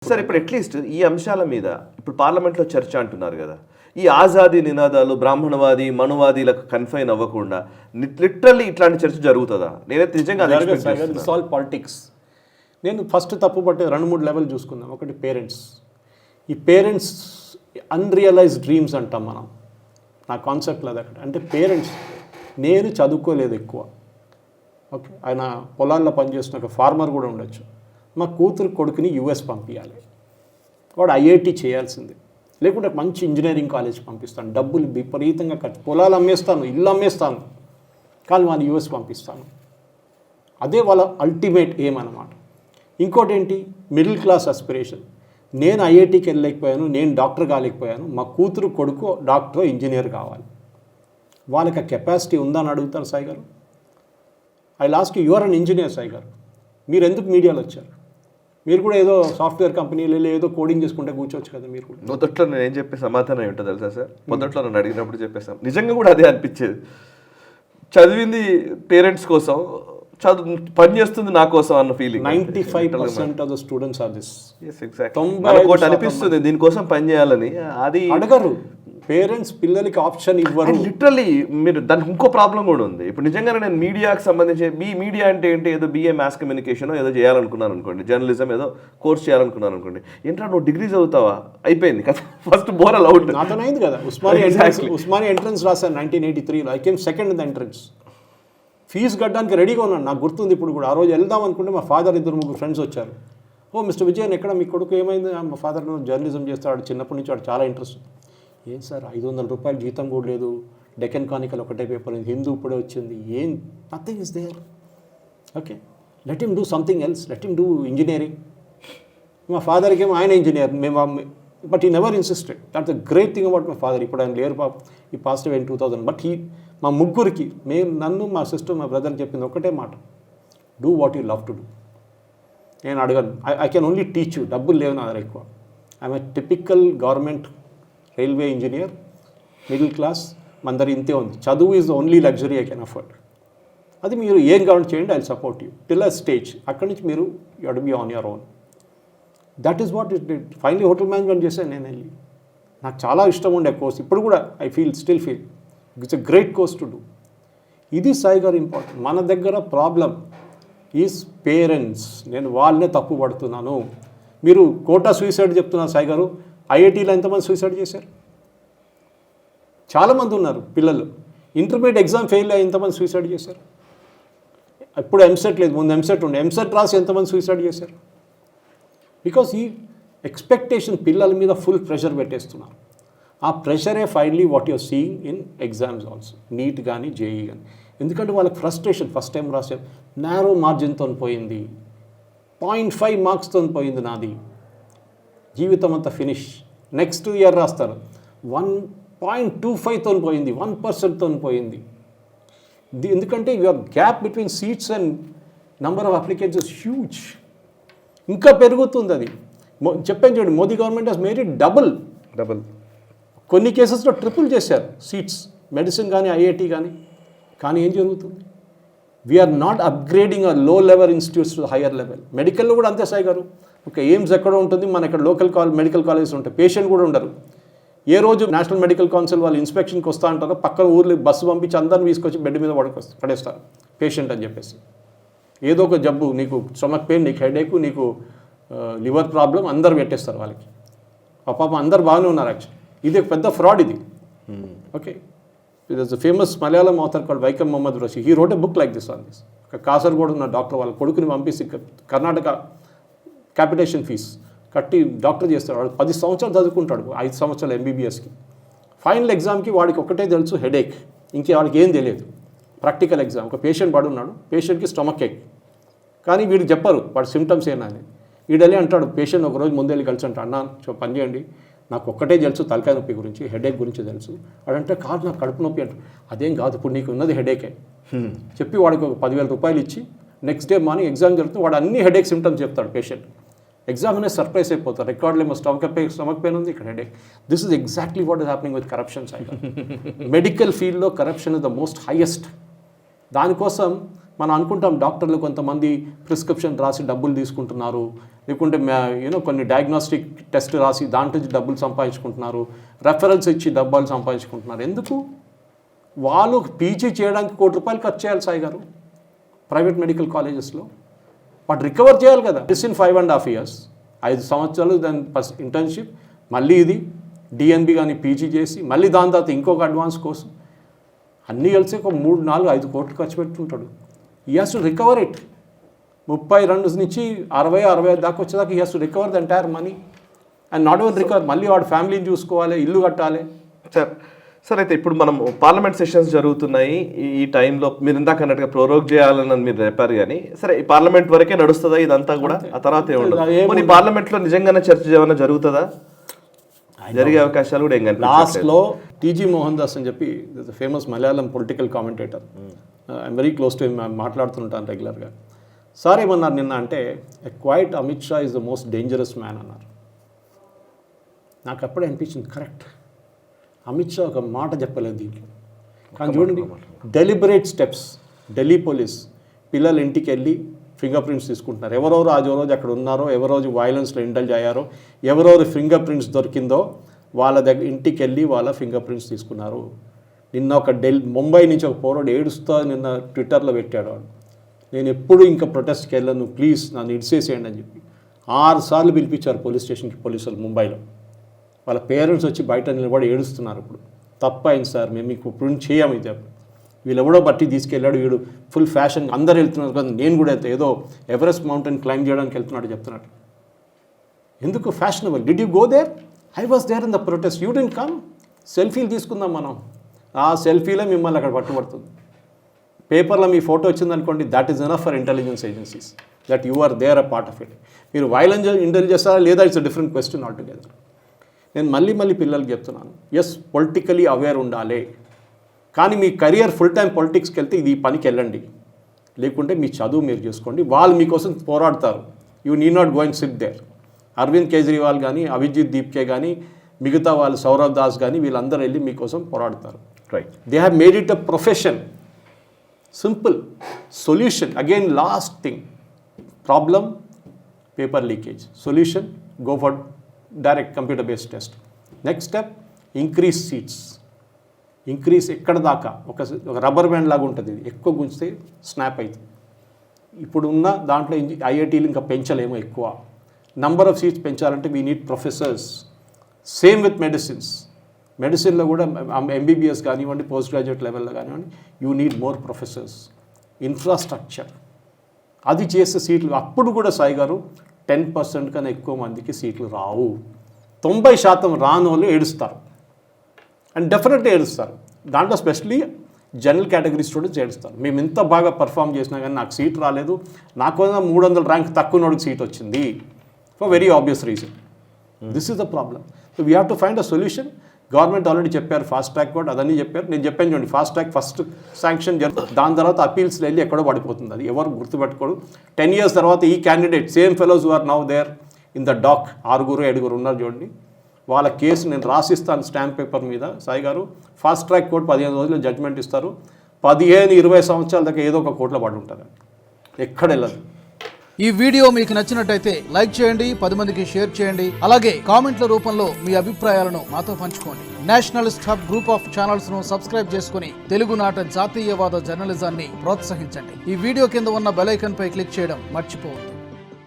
Sir ఇప్పుడు at least ఈ అంశాల మీద ఇప్పుడు పార్లమెంట్లో చర్చ అంటున్నారు కదా, ఈ ఆజాదీ నినాదాలు బ్రాహ్మణవాది మనువాదీలకు కన్ఫైన్ అవ్వకుండా లిటరల్లీ ఇట్లాంటి చర్చ జరుగుతుందా? నేనైతే నిజంగా దిస్ ఆల్ పాలిటిక్స్. నేను ఫస్ట్ తప్పు పట్టే 2-3 లెవెల్ చూసుకుందాం. ఒకటి పేరెంట్స్. ఈ పేరెంట్స్ అన్రియలైజ్డ్ డ్రీమ్స్ అంటాం మనం. నా కాన్సెప్ట్ లేదు అక్కడ. అంటే పేరెంట్స్, నేను చదువుకోలేదు ఎక్కువ, ఓకే, ఆయన పొలాల్లో పనిచేస్తున్న ఒక ఫార్మర్ కూడా ఉండొచ్చు, మా కూతురు కొడుకుని యూఎస్ పంపించాలి, వాడు ఐఐటి చేయాల్సింది, లేకుంటే మంచి ఇంజనీరింగ్ కాలేజ్ పంపిస్తాను, డబ్బులు విపరీతంగా ఖర్చు, పొలాలు అమ్మేస్తాను, ఇల్లు అమ్మేస్తాను, కానీ వాళ్ళు యూఎస్ పంపిస్తాను. అదే వాళ్ళ అల్టిమేట్ ఎయిమ్ అన్నమాట. ఇంకోటి ఏంటి, మిడిల్ క్లాస్ అస్పిరేషన్. నేను ఐఐటికి వెళ్ళలేకపోయాను, నేను డాక్టర్ కాలేకపోయాను, మా కూతురు కొడుకు డాక్టర్ ఇంజనీర్ కావాలి. వాళ్ళకి ఆ కెపాసిటీ ఉందని అడుగుతారు సాయి గారు. I lost you are an engineer Sai గారు, మీరు ఎందుకు మీడియాలో వచ్చారు? మీరు కూడా ఏదో సాఫ్ట్వేర్ కంపెనీలో ఏదో కోడింగ్ చేసుకుంటే కూర్చోవచ్చు కదా. మీరు కూడా మొదట్లో నేను ఏం చెప్పే సమాధానం ఏంటో తెలుసా సార్? మొదట్లో నన్ను అడిగినప్పుడు చెప్పేసాం, నిజంగా కూడా అదే అనిపించేది. చదివింది పేరెంట్స్ కోసం, చదువు పని చేస్తుంది నా కోసం అన్న ఫీలింగ్. 95% of the students are this. అనిపిస్తుంది దీనికోసం పని చేయాలని. అది అడగరు పేరెంట్స్, పిల్లలకి ఆప్షన్ ఇవ్వరు. లిటరల్లీ మీరు దానికి ఇంకో ప్రాబ్లం కూడా ఉంది. ఇప్పుడు నిజంగానే నేను మీడియాకి సంబంధించి మీడియా అంటే ఏంటి, ఏదో బిఏ మ్యాస్ కమ్యూనికేషన్ ఏదో చేయాలనుకున్నాను అనుకోండి, జర్నలిజం ఏదో కోర్స్ చేయాలనుకున్నాను అనుకోండి, ఏంటంటే నువ్వు డిగ్రీ చదువుతావా, అయిపోయింది కదా, ఫస్ట్ బోరల్ అవుట్. నాతో అయింది కదా, ఉస్మానియా ఎంట్రన్స్ రాశాను 1983లో. I came second in the entrance. Fee కట్టడానికి రెడీగా ఉన్నాను, నాకు గుర్తుంది ఇప్పుడు కూడా. ఆ రోజు వెళ్దాం అనుకుంటే మా ఫాదర్ 2-3 ఫ్రెండ్స్ వచ్చారు. ఓ మిస్టర్ విజయన్ ఎక్కడ, మీ కొడుకు ఏమైంది? మా ఫాదర్ జర్నలిజం చేస్తాడు, చిన్నప్పటి నుంచి వాడు చాలా ఇంట్రెస్ట్. ఏం సార్ 500 రూపాయలు జీతం కూడా లేదు, డెక్కన్ క్రానికల్ ఒకటే పేపర్, హిందూ ఇప్పుడే వచ్చింది, ఏం nothing is there. Okay, let him do something else, let him do engineering. మా ఫాదర్కి ఏమో ఆయన ఇంజనీర్, మేము but he never insisted. That's the great thing about my father. ఇప్పుడు ఆయన లేరు, ఈ పాస్ట్ అవే ఇన్ 2000. బట్ మా ముగ్గురికి, నన్ను, మా సిస్టర్, మా బ్రదర్కి చెప్పింది ఒకటే మాట, do what you love to do. నేను అడగను, I can only teach you. డబ్బులు లేవు నా దగ్గర ఎక్కువ. I'm a typical government railway engineer, middle class, మన దగ్గర ఇంతే ఉంది. చదువు is the only luxury I can afford. అది మీరు ఏం కావాలి చేయండి, I support you till a stage. అక్కడి నుంచి మీరు you have to be on your own. That is what it did. Finally hotel management చేశాను నేను వెళ్ళి. నాకు చాలా ఇష్టం ఉండే కోర్స్, ఇప్పుడు కూడా I still feel it's a great course to do. ఇది సాయి గారు ఇంపార్టెంట్. మన దగ్గర ప్రాబ్లం ఈజ్ పేరెంట్స్. నేను వాళ్ళనే తప్పు పడుతున్నాను. మీరు కోటా సూసైడ్ చెప్తున్నారు సాయి గారు, ఐఐటీలో ఎంతమంది సూసైడ్ చేశారు? చాలామంది ఉన్నారు పిల్లలు. ఇంటర్మీడియట్ ఎగ్జామ్ ఫెయిల్ అయ్యి ఎంతమంది సూసైడ్ చేశారు? ఇప్పుడు ఎంసెట్ లేదు, ముందు ఎంసెట్ ఉండే, ఎంసెట్ రాసి ఎంతమంది సూసైడ్ చేశారు? బికాస్ ఈ ఎక్స్పెక్టేషన్ పిల్లల మీద ఫుల్ ప్రెషర్ పెట్టేస్తున్నారు. ఆ ప్రెషరే finally what you're seeing in exams also, NEET కానీ జేఈ కానీ. ఎందుకంటే వాళ్ళకి ఫ్రస్ట్రేషన్, ఫస్ట్ టైం రాసే నారో మార్జిన్తో పోయింది, 0.5 మార్క్స్తో పోయింది నాది, జీవితం అంతా ఫినిష్. నెక్స్ట్ ఇయర్ రాస్తారు 1.25తో పోయింది, 1%తో పోయింది. ఎందుకంటే your gap between seats and number of applicants is huge. ఇంకా పెరుగుతుంది అది. చెప్పాను చూడండి, Modi government has made it double. కొన్ని కేసెస్లో ట్రిపుల్ చేశారు సీట్స్, మెడిసిన్ కానీ ఐఐటి కానీ. కానీ ఏం జరుగుతుంది? We are not upgrading a low level institutes to higher level. మెడికల్లో కూడా అంతే సాయి గారు. ఒక ఎయిమ్స్ ఎక్కడ ఉంటుంది, మన ఇక్కడ లోకల్ మెడికల్ కాలేజెస్ ఉంటాయి, పేషెంట్ కూడా ఉండరు. ఏ రోజు నేషనల్ మెడికల్ కౌన్సిల్ వాళ్ళు ఇన్స్పెక్షన్కి వస్తూ ఉంటారో పక్కన ఊర్లో బస్సు పంపించి అందరిని తీసుకొచ్చి బెడ్ మీద పడేస్తారు పేషెంట్ అని చెప్పేసి. ఏదో ఒక జబ్బు, నీకు స్టమక్ పెయిన్, నీకు హెడేక్, నీకు లివర్ ప్రాబ్లం, అందరు పెట్టేస్తారు వాళ్ళకి. పాపం అందరు బాగానే ఉన్నారు యాక్చువల్లీ. ఇది ఒక పెద్ద ఫ్రాడ్ ఇది. Okay, it is famous Malayalam author called Vaikom Mohammed రషీ. He wrote a book like this on this. Kasaragod ఉన్న డాక్టర్ వాళ్ళ కొడుకుని పంపిస్తే కర్ణాటక క్యాపిటేషన్ ఫీజ్ కట్టి డాక్టర్ చేస్తాడు. వాడు 10 సంవత్సరాలు చదువుకుంటాడు, 5 సంవత్సరాలు ఎంబీబీఎస్కి. ఫైనల్ ఎగ్జామ్కి వాడికి ఒకటే తెలుసు, హెడేక్. ఇంకే వాడికి ఏం తెలియదు. ప్రాక్టికల్ ఎగ్జామ్, ఒక పేషెంట్ పడున్నాడు, పేషెంట్కి స్టమక్ ఏక్, కానీ వీడికి చెప్పరు వాడి సిమ్టమ్స్ ఏనని. వీడెళ్ళి అంటాడు, పేషెంట్ ఒకరోజు ముందెళ్ళి కలిసి అంటాడు, అన్న పని చేయండి, నాకు ఒక్కటే తెలుసు తలకాయ నొప్పి గురించి, హెడేక్ గురించి తెలుసు. వాడంటే కాదు నాకు కడుపు నొప్పి అంటాడు. అదేం కాదు, ఇప్పుడు నీకు ఉన్నది హెడేకే చెప్పి వాడికి ఒక 10,000 రూపాయలు ఇచ్చి నెక్స్ట్ డే మార్నింగ్ ఎగ్జామ్ జరుగుతుంది, వాడు అన్ని హెడేక్ సిమ్టమ్స్ చెప్తాడు పేషెంట్. ఎగ్జామ్ అనేది సర్ప్రైజ్ అయిపోతారు. రికార్డులు ఏమో స్టమక్ పెయిన్ ఉంది, ఇక్కడ headache. This is exactly what is happening with corruption side. Medical ఫీల్డ్లో corruption is the most highest. దానికోసం మనం అనుకుంటాం డాక్టర్లు కొంతమంది ప్రిస్క్రిప్షన్ రాసి డబ్బులు తీసుకుంటున్నారు, లేకుంటే కొన్ని డయాగ్నోస్టిక్ టెస్ట్ రాసి దాంట్లో డబ్బులు సంపాదించుకుంటున్నారు, రెఫరెన్స్ ఇచ్చి డబ్బులు సంపాదించుకుంటున్నారు. ఎందుకు? వాళ్ళు పీజీ చేయడానికి ₹1 ఖర్చు చేయాలి సాయి గారు ప్రైవేట్ మెడికల్ కాలేజెస్లో. వాటి రికవర్ చేయాలి కదా. ఇన్ 5.5 years, 5 సంవత్సరాలు దాని ఇంటర్న్షిప్, మళ్ళీ ఇది డిఎన్బి కానీ పీజీ చేసి మళ్ళీ దాని తర్వాత ఇంకొక అడ్వాన్స్ కోసం అన్నీ కలిసి ఒక 3, 4, 5 కోట్లు ఖర్చు పెట్టుకుంటాడు. ఈ హాస్ టు రికవర్ ఇట్. 32 నుంచి 60-65 దాకా వచ్చేదాకా ఈ has to recover the entire money and not own recover, మళ్ళీ వాడు ఫ్యామిలీని చూసుకోవాలి, ఇల్లు కట్టాలి. సార్ అయితే ఇప్పుడు మనం పార్లమెంట్ సెషన్స్ జరుగుతున్నాయి. ఈ టైంలో మీరు ఇందాక అన్నట్టుగా ప్రోరోగ్ చేయాలని మీరు చెప్పారు, కానీ సరే ఈ పార్లమెంట్ వరకే నడుస్తుందా ఇదంతా కూడా? ఆ తర్వాత ఏముండదు. ఈ పార్లమెంట్లో నిజంగానే చర్చ ఏమైనా జరుగుతుందా? జరిగే అవకాశాలు కూడా ఏం కనిపించట్లేదు. లాస్ట్లో టీజీ మోహన్ దాస్ అని చెప్పి famous Malayalam political commentator, I'm very close to him, మాట్లాడుతుంటాను రెగ్యులర్గా. సార్ ఏమన్నారు నిన్న అంటే, quite Amit Shah is the most dangerous man అన్నారు. నాకు అప్పుడే అనిపించింది, కరెక్ట్. అమిత్ షా ఒక మాట చెప్పలేదు దీంట్లో. కానీ చూడండి, డెలిబరేట్ స్టెప్స్. ఢిల్లీ పోలీస్ పిల్లల ఇంటికి వెళ్ళి ఫింగర్ ప్రింట్స్ తీసుకుంటున్నారు. ఎవరెవరు ఆ రోజు అక్కడ ఉన్నారో, ఎవరోజు వైలెన్స్లో ఇండల్జ్ అయ్యారో, ఎవరెవరు ఫింగర్ ప్రింట్స్ దొరికిందో వాళ్ళ దగ్గర ఇంటికి వెళ్ళి వాళ్ళ ఫింగర్ ప్రింట్స్ తీసుకున్నారు. నిన్న ఒక ముంబై నుంచి ఒక పౌరుడు ఏడుస్తా నిన్న ట్విట్టర్లో పెట్టాడు, వాడు నేను ఎప్పుడు ఇంకా ప్రొటెస్ట్కి వెళ్ళను, ప్లీజ్ నన్ను ఇడిసేసేయండి అని చెప్పి 6 సార్లు పిలిపించారు పోలీస్ స్టేషన్కి పోలీసులు ముంబైలో. వాళ్ళ పేరెంట్స్ వచ్చి బయట నిలబడి ఏడుస్తున్నారు. ఇప్పుడు తప్పైంది సార్, మేము మీకు ప్రింట్ చేయము ఇది. వీళ్ళు ఎవడో బట్టి తీసుకెళ్ళాడు, వీడు ఫుల్ ఫ్యాషన్, అందరు వెళ్తున్నారు కదా, నేను కూడా వెళ్తా, ఏదో ఎవరెస్ట్ మౌంటైన్ క్లైమ్ చేయడానికి వెళ్తున్నాడు చెప్తున్నాడు. ఎందుకు fashionable? Did you go there? I was there in the protest, you didn't come. సెల్ఫీలు తీసుకుందాం మనం, ఆ సెల్ఫీలే మిమ్మల్ని అక్కడ పట్టుబడుతుంది. పేపర్లో మీ ఫోటో వచ్చిందనుకోండి, that is enough for intelligence agencies that you are there a part of it. మీరు వైలెన్స్ ఇంటెలిజెన్స్ చేస్తారా లేదా, it's a different question all together. నేను మళ్ళీ పిల్లలకి చెప్తున్నాను, ఎస్ పొలిటికలీ అవేర్ ఉండాలి, కానీ మీ కెరియర్ ఫుల్ టైం పొలిటిక్స్కి వెళ్తే ఇది ఈ పనికి వెళ్ళండి, లేకుంటే మీ చదువు మీరు చూసుకోండి. వాళ్ళు మీకోసం పోరాడతారు. You need not go and sit there. Arvind Kejriwal కానీ, అభిజిత్ దీప్కే కానీ, మిగతా వాళ్ళు సౌరవ్ దాస్ కానీ, వీళ్ళందరూ వెళ్ళి మీకోసం పోరాడతారు. Right, they have made it a profession. Simple solution. Again last thing, problem paper leakage, solution go for direct computer based test. Next step, increase seats. Increase ఎక్కడ దాకా, ఒక రబ్బర్ బ్యాండ్ లాగా ఉంటుంది, ఇది ఎక్కువ గుంచితే స్నాప్ అవుతుంది. ఇప్పుడు ఉన్న దాంట్లో ఐఐటీలు ఇంకా పెంచలేమో ఎక్కువ. నంబర్ ఆఫ్ సీట్స్ పెంచాలంటే we need professors. Same with medicines. మెడిసిన్లో కూడా ఎంబీబీఎస్ కానివ్వండి, పోస్ట్ గ్రాడ్యుయేట్ లెవెల్లో కానివ్వండి, you need more professors. Infrastructure అది చేసే సీట్లు. అప్పుడు కూడా సాయి గారు 10% కన్నా ఎక్కువ మందికి సీట్లు రావు. 90% రాని వాళ్ళు ఏడుస్తారు, అండ్ డెఫినెట్గా ఏడుస్తారు. దాంట్లో స్పెషలీ జనరల్ కేటగిరీ స్టూడెంట్స్ ఏడుస్తారు. మేము ఎంత బాగా పర్ఫామ్ చేసినా కానీ నాకు సీట్ రాలేదు, నాకు 300 ర్యాంక్ తక్కువ నోడికి సీట్ వచ్చింది, for very obvious reason. This is the problem. So we have to find a solution. Government already చెప్పారు, ఫాస్ట్ ట్రాక్ కూడా అదన్నీ చెప్పారు. నేను చెప్పాను చూడండి, ఫాస్ట్ ట్రాక్ ఫస్ట్ శాంక్షన్ దాని తర్వాత అపీల్స్లో వెళ్ళి ఎక్కడో పడిపోతుంది. అది ఎవరు గుర్తుపెట్టుకోడు. 10 years తర్వాత ఈ candidate same fellows who are now there in the dock, 6-7 ఉన్నారు చూడండి, వాళ్ళ కేసు నేను రాసిస్తాను స్టాంప్ పేపర్ మీద. సాయి గారు ఫాస్ట్ ట్రాక్ కోర్టు 15 రోజుల్లో జడ్జ్మెంట్ ఇస్తారు. 15-20 సంవత్సరాల దాకా ఏదో ఒక కోర్టులో పడి ఉంటుంది, ఎక్కడ వెళ్ళదు. ఈ వీడియో మీకు నచ్చినట్టయితే లైక్ చేయండి, 10 మందికి షేర్ చేయండి. అలాగే కామెంట్ల రూపంలో మీ అభిప్రాయాలను మాతో పంచుకోండి. Nationalist hub group of channels ను సబ్స్క్రైబ్ చేసుకుని తెలుగునాట జాతీయవాద జర్నలిజాన్ని ప్రోత్సహించండి. ఈ వీడియో కింద ఉన్న బెల్ ఐకాన్ పై క్లిక్ చేయడం మర్చిపోవద్దు.